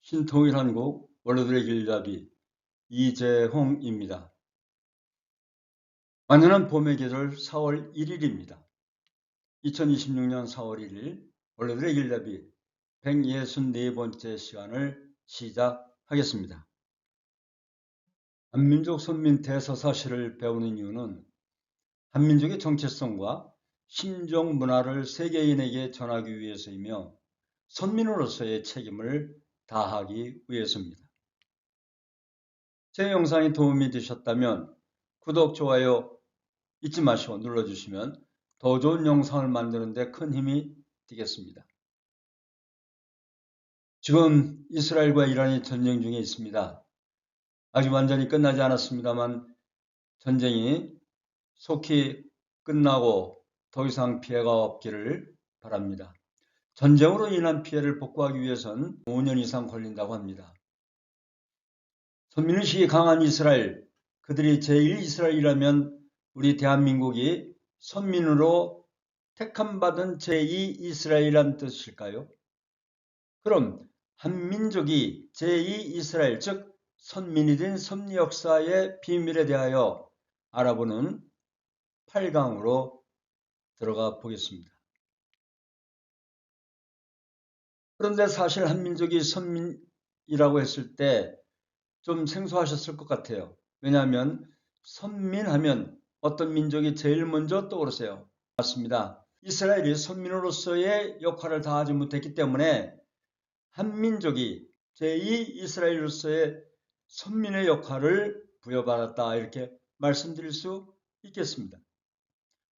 신통일한국 원로들의 길잡이 이재홍입니다. 완연한 봄의 계절 4월 1일입니다. 2026년 4월 1일 원로들의 길잡이 164번째 시간을 시작하겠습니다. 한민족 선민 대서사시를 배우는 이유는 한민족의 정체성과 신종 문화를 세계인에게 전하기 위해서이며 선민으로서의 책임을 다하기 위해서입니다. 제 영상이 도움이 되셨다면 구독, 좋아요 잊지 마시고 눌러주시면 더 좋은 영상을 만드는 데 큰 힘이 되겠습니다. 지금 이스라엘과 이란이 전쟁 중에 있습니다. 아직 완전히 끝나지 않았습니다만 전쟁이 속히 끝나고 더 이상 피해가 없기를 바랍니다. 전쟁으로 인한 피해를 복구하기 위해선 5년 이상 걸린다고 합니다. 선민의식이 강한 이스라엘, 그들이 제1이스라엘이라면 우리 대한민국이 선민으로 택함받은 제2이스라엘이란 뜻일까요? 그럼 한민족이 제2이스라엘, 즉 선민이 된 섭리 역사의 비밀에 대하여 알아보는 8강으로 들어가 보겠습니다. 그런데 사실 한민족이 선민이라고 했을 때 좀 생소하셨을 것 같아요. 왜냐하면 선민하면 어떤 민족이 제일 먼저 떠오르세요? 맞습니다. 이스라엘이 선민으로서의 역할을 다하지 못했기 때문에 한민족이 제2이스라엘로서의 선민의 역할을 부여받았다 이렇게 말씀드릴 수 있겠습니다.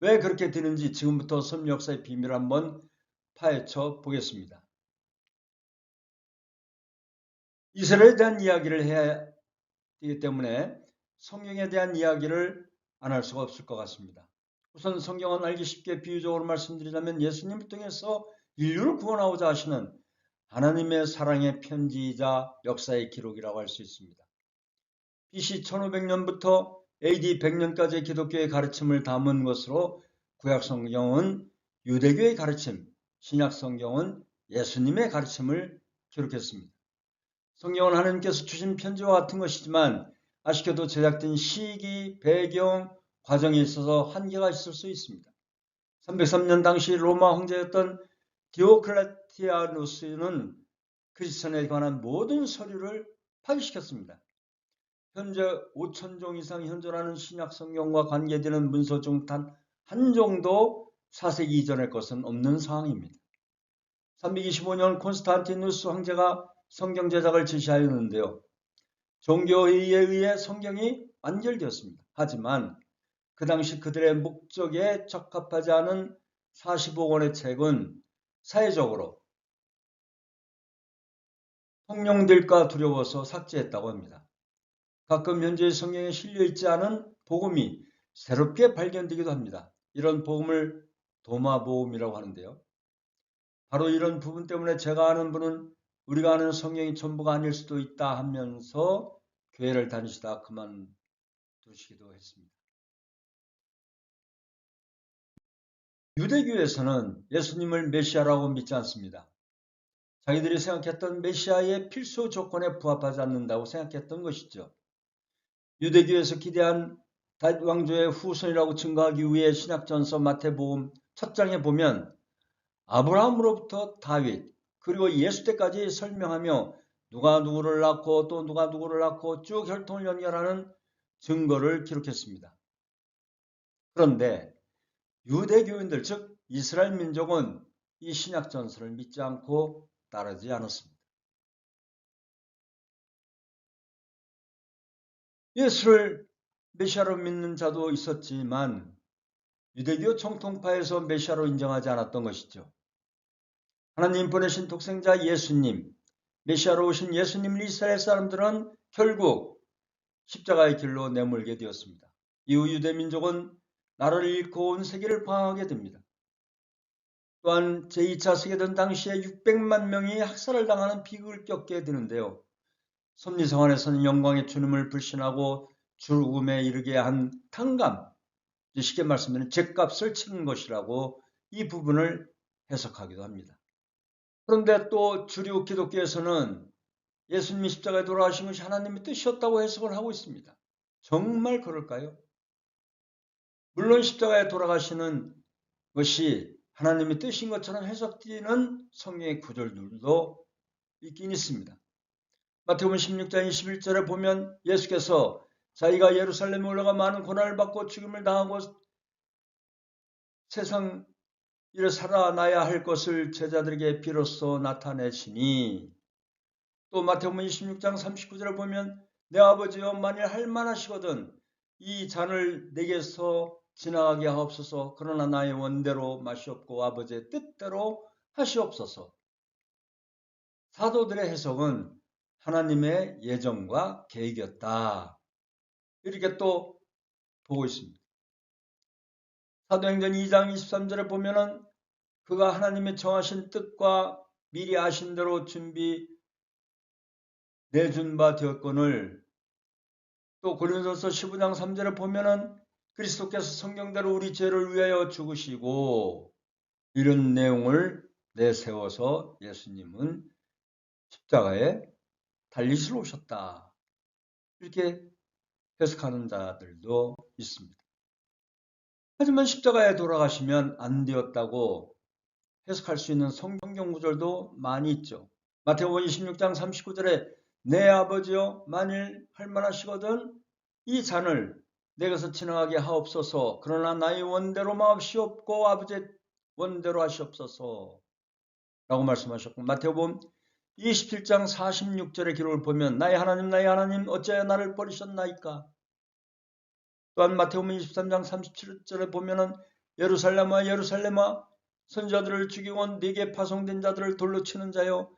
왜 그렇게 되는지 지금부터 섭리 역사의 비밀을 한번 파헤쳐 보겠습니다. 이스라엘에 대한 이야기를 해야 되기 때문에 성경에 대한 이야기를 안 할 수가 없을 것 같습니다. 우선 성경은 알기 쉽게 비유적으로 말씀드리자면 예수님을 통해서 인류를 구원하고자 하시는 하나님의 사랑의 편지이자 역사의 기록이라고 할 수 있습니다. BC 1500년부터 AD 100년까지의 기독교의 가르침을 담은 것으로 구약 성경은 유대교의 가르침, 신약 성경은 예수님의 가르침을 기록했습니다. 성경은 하나님께서 주신 편지와 같은 것이지만 아쉽게도 제작된 시기, 배경, 과정에 있어서 한계가 있을 수 있습니다. 303년 당시 로마 황제였던 디오클레티아누스는 그리스도에 관한 모든 서류를 파기시켰습니다. 현재 5,000종 이상 현존하는 신약 성경과 관계되는 문서 중 단 한 종도 4세기 이전의 것은 없는 상황입니다. 325년 콘스탄티누스 황제가 성경 제작을 지시하였는데요. 종교회의에 의해 성경이 완결되었습니다. 하지만 그 당시 그들의 목적에 적합하지 않은 45권의 책은 사회적으로 통용될까 두려워서 삭제했다고 합니다. 가끔 현재 성경에 실려있지 않은 복음이 새롭게 발견되기도 합니다. 이런 복음을 도마복음이라고 하는데요. 바로 이런 부분 때문에 제가 아는 분은 우리가 아는 성경이 전부가 아닐 수도 있다 하면서 교회를 다니시다 그만두시기도 했습니다. 유대교에서는 예수님을 메시아라고 믿지 않습니다. 자기들이 생각했던 메시아의 필수 조건에 부합하지 않는다고 생각했던 것이죠. 유대교에서 기대한 다윗 왕조의 후손이라고 증거하기 위해 신약전서 마태복음 첫 장에 보면 아브라함으로부터 다윗 그리고 예수 때까지 설명하며 누가 누구를 낳고 또 누가 누구를 낳고 쭉 혈통을 연결하는 증거를 기록했습니다. 그런데 유대교인들 즉 이스라엘 민족은 이 신약전서를 믿지 않고 따르지 않았습니다. 예수를 메시아로 믿는 자도 있었지만 유대교 정통파에서 메시아로 인정하지 않았던 것이죠. 하나님 보내신 독생자 예수님, 메시아로 오신 예수님을 이스라엘 사람들은 결국 십자가의 길로 내몰게 되었습니다. 이후 유대민족은 나라를 잃고 온 세계를 방황하게 됩니다. 또한 제2차 세계대전 당시에 600만 명이 학살을 당하는 비극을 겪게 되는데요. 섭리성안에서는 영광의 주님을 불신하고 죽음에 이르게 한 탕감, 쉽게 말씀드리면 죗값을 치는 것이라고 이 부분을 해석하기도 합니다. 그런데 또 주류 기독교에서는 예수님이 십자가에 돌아가신 것이 하나님의 뜻이었다고 해석을 하고 있습니다. 정말 그럴까요? 물론 십자가에 돌아가시는 것이 하나님의 뜻인 것처럼 해석되는 성경의 구절들도 있긴 있습니다. 마태복음 16장 21절에 보면 예수께서 자기가 예루살렘에 올라가 많은 고난을 받고 죽임을 당하고 세상 일에 살아나야 할 것을 제자들에게 비로소 나타내시니, 또 마태복음 26장 39절에 보면 내 아버지여 만일 할 만하시거든 이 잔을 내게서 지나가게 하옵소서. 그러나 나의 원대로 마시옵고 아버지의 뜻대로 하시옵소서. 사도들의 해석은 하나님의 예정과 계획이었다, 이렇게 또 보고 있습니다. 사도행전 2장 23절에 보면은 그가 하나님의 정하신 뜻과 미리 아신 대로 준비 내준 바 되었거늘, 또 고린도서 15장 3절에 보면은 그리스도께서 성경대로 우리 죄를 위하여 죽으시고, 이런 내용을 내세워서 예수님은 십자가에 달리시러 오셨다, 이렇게 해석하는 자들도 있습니다. 하지만 십자가에 돌아가시면 안 되었다고 해석할 수 있는 성경 구절도 많이 있죠. 마태복음 26장 39절에 내 아버지여 만일 할 만하시거든 이 잔을 내게서 지나가게 하옵소서. 그러나 나의 원대로 마옵시옵고 아버지의 원대로 하시옵소서 라고 말씀하셨고, 마태복음 27장 46절의 기록을 보면 나의 하나님 어찌하여 나를 버리셨나이까. 또한 마태복음 23장 37절에 보면은 예루살렘아 예루살렘아 선지자들을 죽이고 네게 파송된 자들을 돌로 치는 자여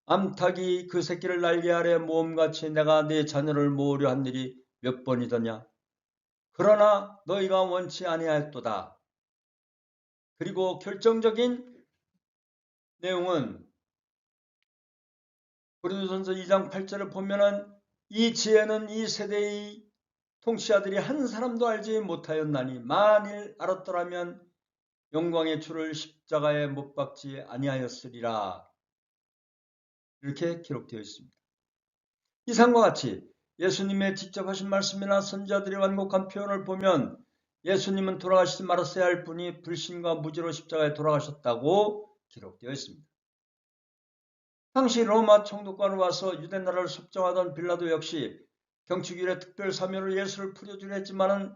암탉이 그 새끼를 날개 아래 모험같이 내가 네 자녀를 모으려 한 일이 몇 번이더냐. 그러나 너희가 원치 아니하였도다. 그리고 결정적인 내용은 고린도전서 2장 8절을 보면은 이 지혜는 이 세대의 통치자들이 한 사람도 알지 못하였나니 만일 알았더라면 영광의 주를 십자가에 못 박지 아니하였으리라, 이렇게 기록되어 있습니다. 이상과 같이 예수님의 직접 하신 말씀이나 선지자들의 완곡한 표현을 보면 예수님은 돌아가시지 말았어야 할 분이 불신과 무지로 십자가에 돌아가셨다고 기록되어 있습니다. 당시 로마 총독관으로 와서 유대 나라를 속정하던 빌라도 역시 경축일에 특별 사면으로 예수를 풀어주려 했지만은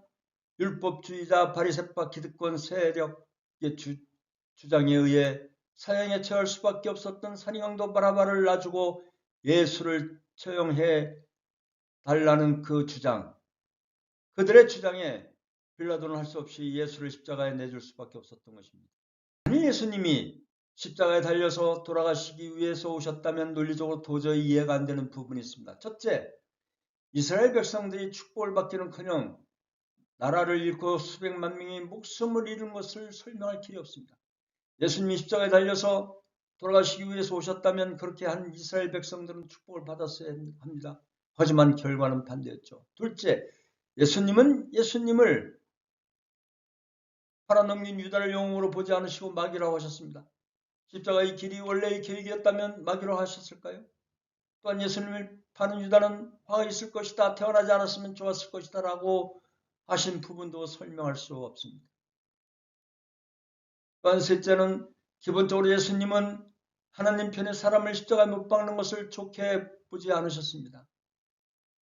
율법주의자 바리새파 기득권 세력의 주장에 의해 사형에 처할 수밖에 없었던 산이강도 바라바를 놔주고 예수를 처형해 달라는 그 주장, 그들의 주장에 빌라도는 할 수 없이 예수를 십자가에 내줄 수밖에 없었던 것입니다. 아니, 예수님이 십자가에 달려서 돌아가시기 위해서 오셨다면 논리적으로 도저히 이해가 안 되는 부분이 있습니다. 첫째, 이스라엘 백성들이 축복을 받기는커녕 나라를 잃고 수백만 명이 목숨을 잃은 것을 설명할 길이 없습니다. 예수님이 십자가에 달려서 돌아가시기 위해서 오셨다면 그렇게 한 이스라엘 백성들은 축복을 받았어야 합니다. 하지만 결과는 반대였죠. 둘째, 예수님을 팔아넘긴 유다를 영웅으로 보지 않으시고 마귀라고 하셨습니다. 십자가의 길이 원래의 계획이었다면 마귀로 하셨을까요? 또한 예수님을 파는 유다는 화가 있을 것이다, 태어나지 않았으면 좋았을 것이다 라고 하신 부분도 설명할 수 없습니다. 또한 셋째는 기본적으로 예수님은 하나님 편에 사람을 십자가에 못 박는 것을 좋게 보지 않으셨습니다.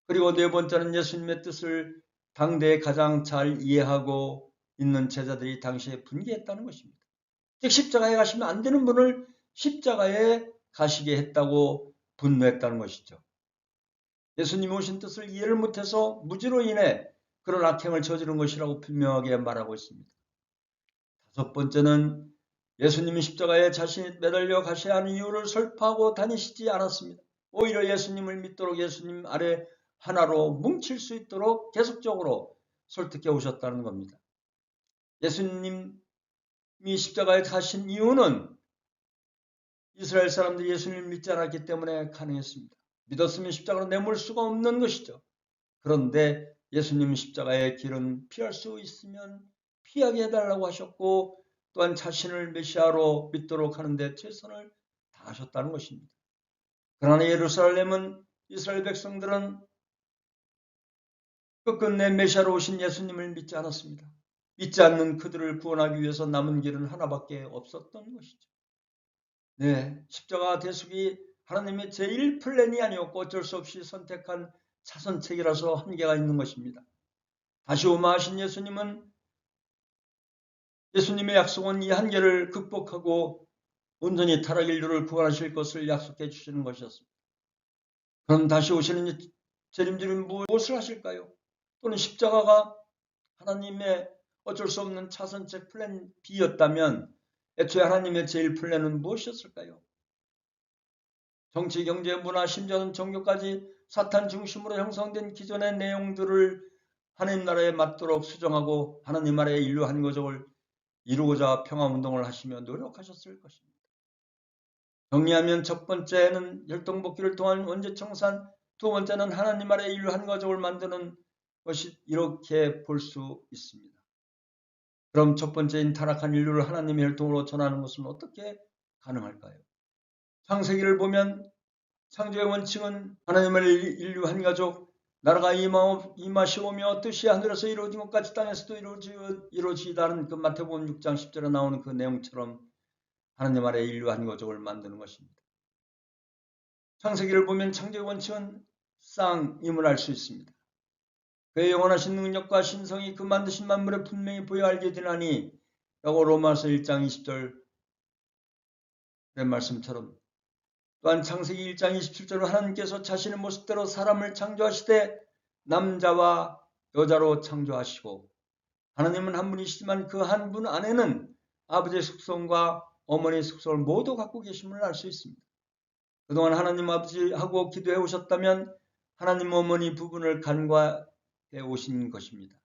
그리고 네 번째는 예수님의 뜻을 당대에 가장 잘 이해하고 있는 제자들이 당시에 분개했다는 것입니다. 즉 십자가에 가시면 안 되는 분을 십자가에 가시게 했다고 분노했다는 것이죠. 예수님이 오신 뜻을 이해를 못해서 무지로 인해 그런 악행을 저지른 것이라고 분명하게 말하고 있습니다. 다섯 번째는 예수님이 십자가에 자신이 매달려 가셔야 하는 이유를 설파하고 다니시지 않았습니다. 오히려 예수님을 믿도록 예수님 아래 하나로 뭉칠 수 있도록 계속적으로 설득해 오셨다는 겁니다. 예수님이 십자가에 가신 이유는 이스라엘 사람들이 예수님을 믿지 않았기 때문에 가능했습니다. 믿었으면 십자가로 내몰 수가 없는 것이죠. 그런데 예수님 십자가의 길은 피할 수 있으면 피하게 해달라고 하셨고, 또한 자신을 메시아로 믿도록 하는데 최선을 다하셨다는 것입니다. 그러나 예루살렘은 이스라엘 백성들은 끝끝내 메시아로 오신 예수님을 믿지 않았습니다. 믿지 않는 그들을 구원하기 위해서 남은 길은 하나밖에 없었던 것이죠. 네, 십자가 대속이 하나님의 제1 플랜이 아니었고 어쩔 수 없이 선택한 차선책이라서 한계가 있는 것입니다. 다시 오마하신 예수님의 약속은 이 한계를 극복하고 온전히 타락 인류를 구원하실 것을 약속해 주시는 것이었습니다. 그럼 다시 오시는 재림주는 무엇을 하실까요? 또는 십자가가 하나님의 어쩔 수 없는 차선책 플랜 B였다면 애초에 하나님의 제일 플랜은 무엇이었을까요? 정치, 경제, 문화, 심지어는 종교까지 사탄 중심으로 형성된 기존의 내용들을 하나님 나라에 맞도록 수정하고 하나님 나라의 인류 한거족을 이루고자 평화운동을 하시며 노력하셨을 것입니다. 정리하면 첫 번째는 혈통복귀를 통한 원죄청산, 두 번째는 하나님 아래 인류 한가족을 만드는 것이 이렇게 볼 수 있습니다. 그럼 첫 번째인 타락한 인류를 하나님의 혈통으로 전하는 것은 어떻게 가능할까요? 창세기를 보면 창조의 원칙은 하나님 아래 인류 한가족, 나라가 임하시오며 뜻이 하늘에서 이루어진 것 같이 땅에서도 이루어지다는 그 마태복음 6장 10절에 나오는 그 내용처럼 하나님 아래 인류 한가족을 만드는 것입니다. 창세기를 보면 창조의 원칙은 쌍임을 알 수 있습니다. 그의 영원하신 능력과 신성이 그 만드신 만물에 분명히 보여 알게 되나니 라고 로마서 1장 20절의 말씀처럼 또한 창세기 1장 27절로 하나님께서 자신의 모습대로 사람을 창조하시되 남자와 여자로 창조하시고 하나님은 한 분이시지만 그 한 분 안에는 아버지의 속성과 어머니의 속성을 모두 갖고 계심을 알 수 있습니다. 그동안 하나님 아버지하고 기도해 오셨다면 하나님 어머니 부분을 간과해 오신 것입니다.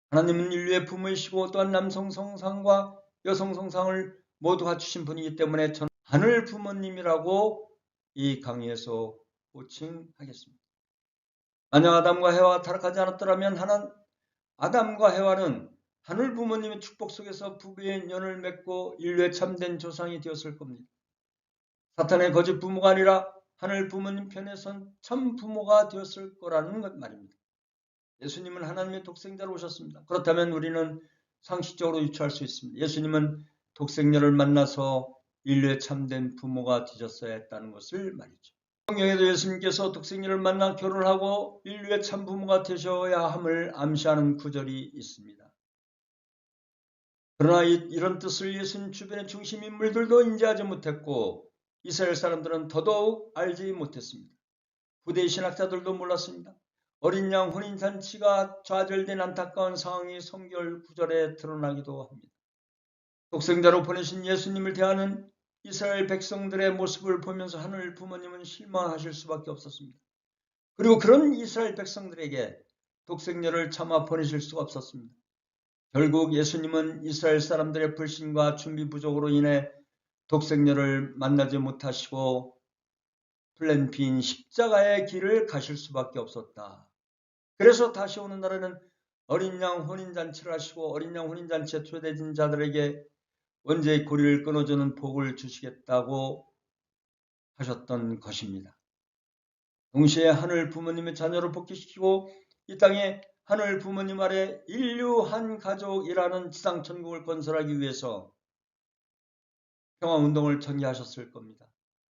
하나님은 인류의 부모이시고 또한 남성 성상과 여성 성상을 모두 갖추신 분이기 때문에 저는 하늘 부모님이라고 이 강의에서 호칭하겠습니다. 만약 아담과 해와가 타락하지 않았더라면 아담과 해와는 하늘 부모님의 축복 속에서 부부의 인연을 맺고 인류의 참된 조상이 되었을 겁니다. 사탄의 거짓 부모가 아니라 하늘 부모님 편에 선 참 부모가 되었을 거라는 것 말입니다. 예수님은 하나님의 독생자로 오셨습니다. 그렇다면 우리는 상식적으로 유추할 수 있습니다. 예수님은 독생녀를 만나서 인류의 참된 부모가 되셨어야 했다는 것을 말이죠. 성경에도 예수님께서 독생녀를 만나 결혼하고 인류의 참 부모가 되셔야 함을 암시하는 구절이 있습니다. 그러나 이런 뜻을 예수님 주변의 중심 인물들도 인지하지 못했고 이스라엘 사람들은 더더욱 알지 못했습니다. 후대 신학자들도 몰랐습니다. 어린 양 혼인잔치가 좌절된 안타까운 상황이 성경 구절에 드러나기도 합니다. 독생자로 보내신 예수님을 대하는 이스라엘 백성들의 모습을 보면서 하늘 부모님은 실망하실 수밖에 없었습니다. 그리고 그런 이스라엘 백성들에게 독생녀를 차마 보내실 수가 없었습니다. 결국 예수님은 이스라엘 사람들의 불신과 준비 부족으로 인해 독생녀를 만나지 못하시고 플랜 B인 십자가의 길을 가실 수밖에 없었다. 그래서 다시 오는 날에는 어린 양 혼인잔치를 하시고 어린 양 혼인잔치에 초대된 자들에게 원죄의 고리를 끊어주는 복을 주시겠다고 하셨던 것입니다. 동시에 하늘 부모님의 자녀를 복귀시키고 이 땅에 하늘 부모님 아래 인류 한 가족이라는 지상천국을 건설하기 위해서 평화운동을 전개하셨을 겁니다.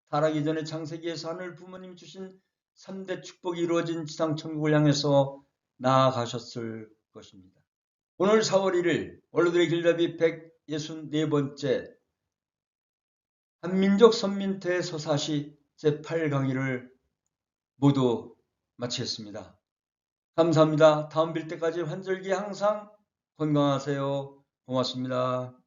타락이 전에 창세기에서 하늘 부모님이 주신 3대 축복이 이루어진 지상천국을 향해서 나아가셨을 것입니다. 오늘 4월 1일 원로들의 길잡이 164번째 한민족 선민퇴 서사시 제8강의를 모두 마치겠습니다. 감사합니다. 다음 뵐 때까지 환절기 항상 건강하세요. 고맙습니다.